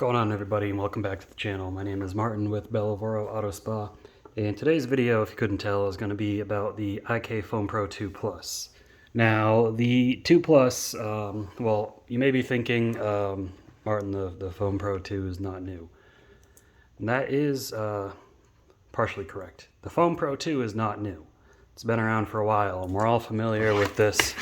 going on, everybody, and welcome back to the channel. My name is Martin with Bellavoro Auto Spa, and today's video, if you couldn't tell, is going to be about the IK Foam Pro 2 Plus. Now, the 2 Plus, well, you may be thinking, Martin, the Foam Pro 2 is not new. And that is partially correct. The Foam Pro 2 is not new. It's been around for a while, and we're all familiar with this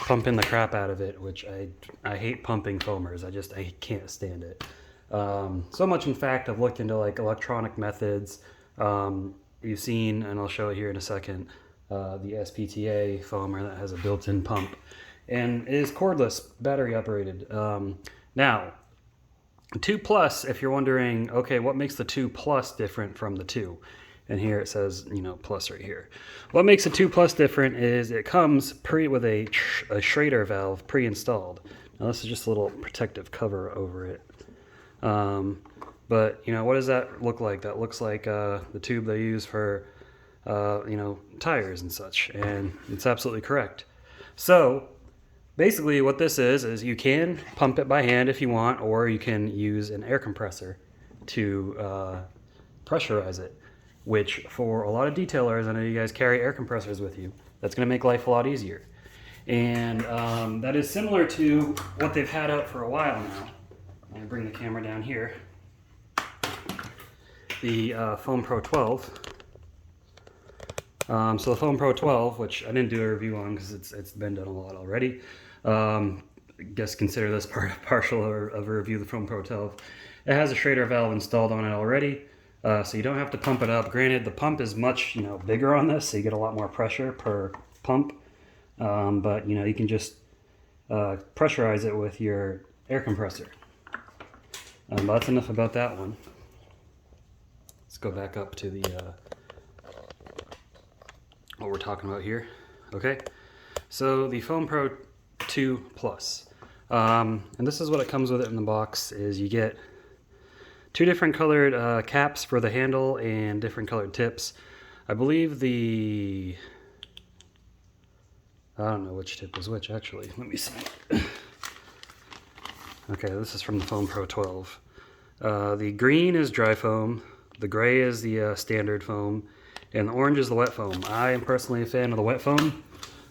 pumping the crap out of it, which I hate pumping foamers. I can't stand it. So much, in fact, I've looked into like electronic methods. You've seen, and I'll show it here in a second, the SPTA foamer that has a built-in pump and is cordless, battery operated. Now, 2 Plus, if you're wondering, okay, what makes the 2 Plus different from the 2? And here it says, plus right here. What makes the 2 Plus different is it comes with a Schrader valve pre-installed. Now this is just a little protective cover over it. But what does that look like? That looks like the tube they use for tires and such, and it's absolutely correct. So basically what this is you can pump it by hand if you want, or you can use an air compressor to pressurize it. Which, for a lot of detailers, I know you guys carry air compressors with you, that's going to make life a lot easier. And that is similar to what they've had out for a while now. I'm going to bring the camera down here. The Foam Pro 12. So the Foam Pro 12, which I didn't do a review on because it's been done a lot already. I guess consider this partial of a review of the Foam Pro 12. It has a Schrader valve installed on it already. So you don't have to pump it up. Granted, the pump is much bigger on this, so you get a lot more pressure per pump. But you can just pressurize it with your air compressor. But that's enough about that one. Let's go back up to the what we're talking about here. Okay, so the Foam Pro 2 Plus, and this is what it comes with it in the box. Is you get 2 different colored caps for the handle and different colored tips. I believe I don't know which tip was which, actually. Let me see. Okay, this is from the Foam Pro 12. The green is dry foam, the gray is the standard foam, and the orange is the wet foam. I am personally a fan of the wet foam.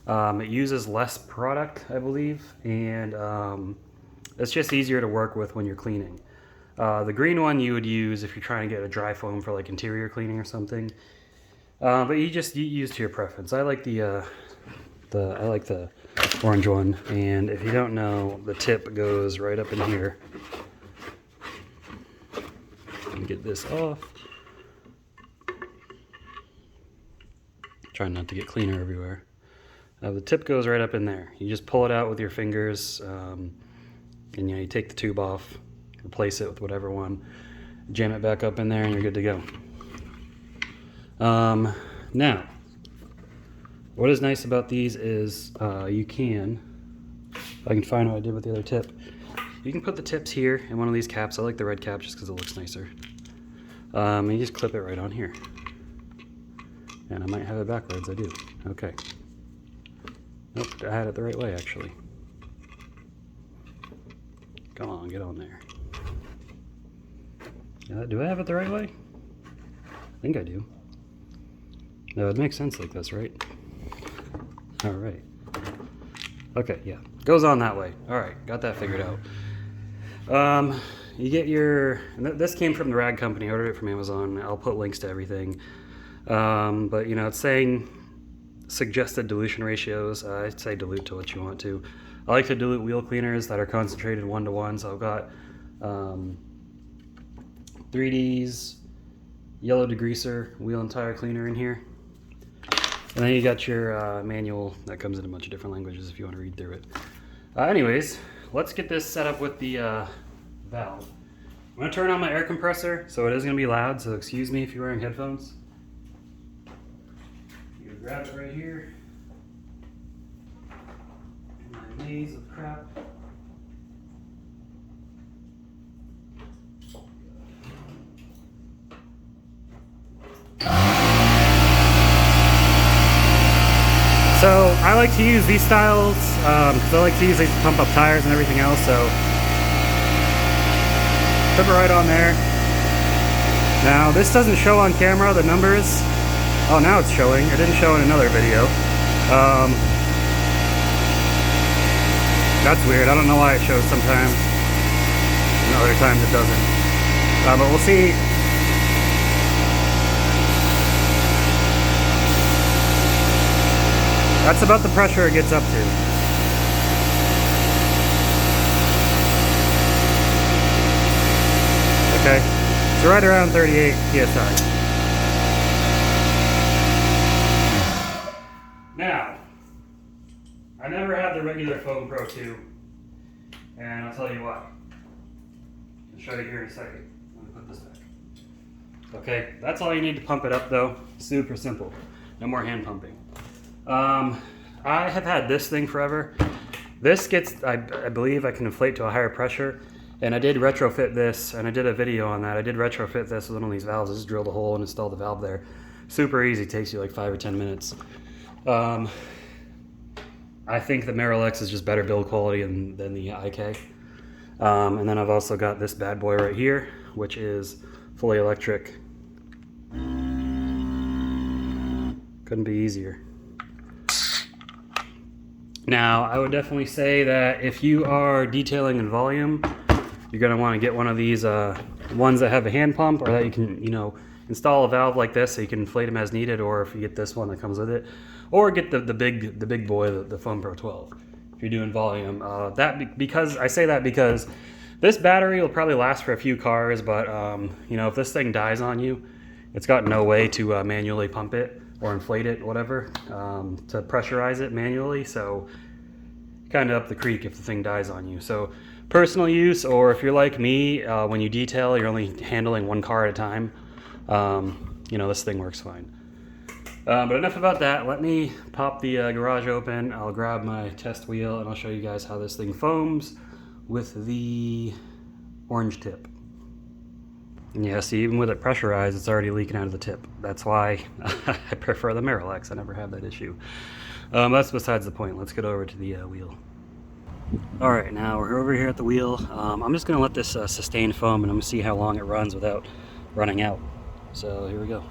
It uses less product, I believe, and it's just easier to work with when you're cleaning. The green one you would use if you're trying to get a dry foam for like interior cleaning or something. But you use to your preference. I like the orange one, and if you don't know, the tip goes right up in here. And get this off. Trying not to get cleaner everywhere. The tip goes right up in there. You just pull it out with your fingers, and you take the tube off. Replace it with whatever one, jam it back up in there, and you're good to go. Now, what is nice about these is you can, if I can find what I did with the other tip, you can put the tips here in one of these caps. I like the red cap just because it looks nicer. And you just clip it right on here. And I might have it backwards, I do. Okay. Nope, I had it the right way, actually. Come on, get on there. Do I have it the right way? I think I do. No, it makes sense like this, right? All right. Okay, yeah. Goes on that way. All right, got that figured out. You get your... This came from the rag company. I ordered it from Amazon. I'll put links to everything. But, it's saying suggested dilution ratios. I'd say dilute to what you want to. I like to dilute wheel cleaners that are concentrated 1-to-1. So I've got... 3D's yellow degreaser wheel and tire cleaner in here, and then you got your manual that comes in a bunch of different languages if you want to read through it. Anyways, let's get this set up with the valve. I'm going to turn on my air compressor, so it is going to be loud, so excuse me if you're wearing headphones. You can grab it right here. My maze of crap. So I like to use these styles because I like to use these to pump up tires and everything else. So Put it right on there. Now this doesn't show on camera, the numbers. Oh, now it's showing. It didn't show in another video. That's weird. I don't know why it shows sometimes, and other times it doesn't. But we'll see. That's about the pressure it gets up to. Okay, so right around 38 psi. Now, I never had the regular Foam Pro 2, and I'll tell you why. I'll show you here in a second. Let me put this back. Okay, that's all you need to pump it up though. Super simple. No more hand pumping. I have had this thing forever. This gets, I believe I can inflate to a higher pressure, and I did retrofit this, and I did a video on that. I did retrofit this with one of these valves. I just drilled a hole and installed the valve there. Super easy, takes you like 5 or 10 minutes. I think the Merrill-X is just better build quality than the IK. And then I've also got this bad boy right here, which is fully electric. Couldn't be easier. Now, I would definitely say that if you are detailing in volume, you're going to want to get one of these ones that have a hand pump, or that you can, install a valve like this so you can inflate them as needed, or if you get this one that comes with it, or get the big boy, the Foam Pro 12, if you're doing volume. Because I say that because this battery will probably last for a few cars, but if this thing dies on you, it's got no way to manually pump it or inflate it, whatever, to pressurize it manually. So kind of up the creek if the thing dies on you. So personal use, or if you're like me, when you detail, you're only handling one car at a time, this thing works fine. But enough about that. Let me pop the garage open. I'll grab my test wheel and I'll show you guys how this thing foams with the orange tip. And yeah, see, even with it pressurized, it's already leaking out of the tip. That's why I prefer the Merrill-X. I never have that issue. That's besides the point. Let's get over to the wheel. All right, now we're over here at the wheel. I'm just gonna let this sustain foam, and I'm gonna see how long it runs without running out. So here we go.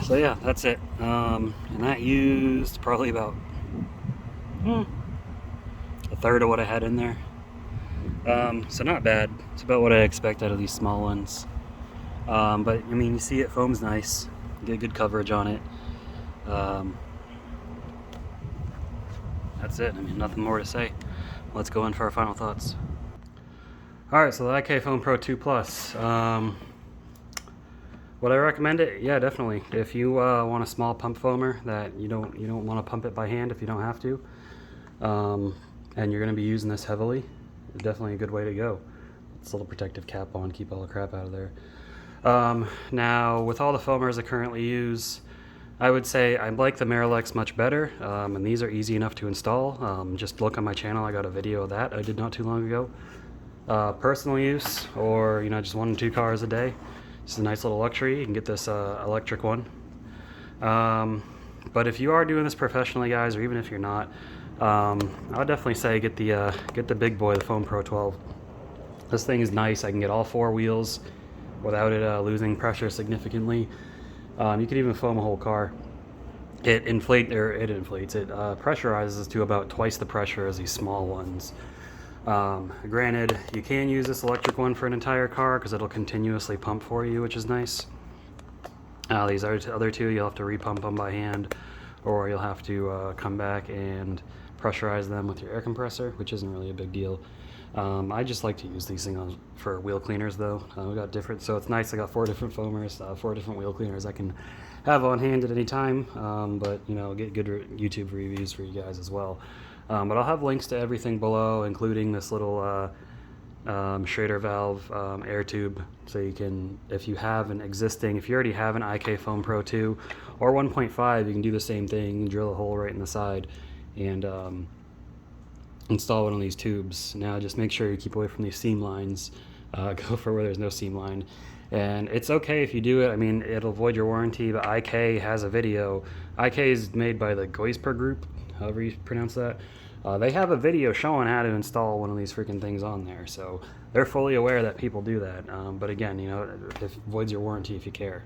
So yeah, that's it. And that used probably about a third of what I had in there. So not bad. It's about what I expect out of these small ones. But I mean, you see it foams nice. You get good coverage on it. That's it. I mean, nothing more to say. Let's go in for our final thoughts. Alright, so the IK Foam Pro 2 Plus. Would I recommend it? Yeah, definitely. If you want a small pump foamer that you don't want to pump it by hand if you don't have to, and you're going to be using this heavily, it's definitely a good way to go. It's a little protective cap on, keep all the crap out of there. Now, with all the foamers I currently use, I would say I like the Merrill-X much better, and these are easy enough to install. Just look on my channel, I got a video of that I did not too long ago. Personal use, or just 1 or 2 cars a day. It's a nice little luxury. You can get this electric one. But if you are doing this professionally, guys, or even if you're not, I would definitely say get the big boy, the Foam Pro 12. This thing is nice. I can get all 4 wheels without it losing pressure significantly. You can even foam a whole car. It inflates. It pressurizes to about twice the pressure as these small ones. Granted, you can use this electric one for an entire car because it'll continuously pump for you, which is nice. These other two, you'll have to repump them by hand, or you'll have to come back and pressurize them with your air compressor, which isn't really a big deal. I just like to use these things for wheel cleaners though. We got different, so it's nice. I got 4 different foamers, 4 different wheel cleaners I can have on hand at any time. But you know, get good YouTube reviews for you guys as well. But I'll have links to everything below, including this little Schrader Valve air tube, so you can, if you already have an IK Foam Pro 2 or 1.5, you can do the same thing. You can drill a hole right in the side and install one of these tubes. Now just make sure you keep away from these seam lines. Go for where there's no seam line. And it's okay if you do it. I mean, it'll void your warranty, but IK has a video. IK is made by the Geusper group, however you pronounce that. They have a video showing how to install one of these freaking things on there, so they're fully aware that people do that. But again, you know, it voids your warranty if you care.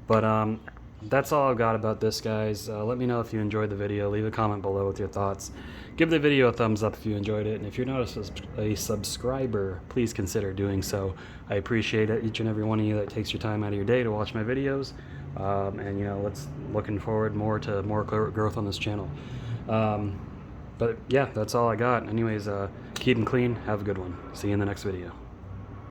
But that's all I've got about this, guys. Let me know if you enjoyed the video. Leave a comment below with your thoughts. Give the video a thumbs up if you enjoyed it, and if you're not a subscriber, please consider doing so. I appreciate it, each and every one of you that takes your time out of your day to watch my videos. And you know, looking forward to more growth on this channel. But yeah, that's all I got. Anyways, keep them clean. Have a good one. See you in the next video.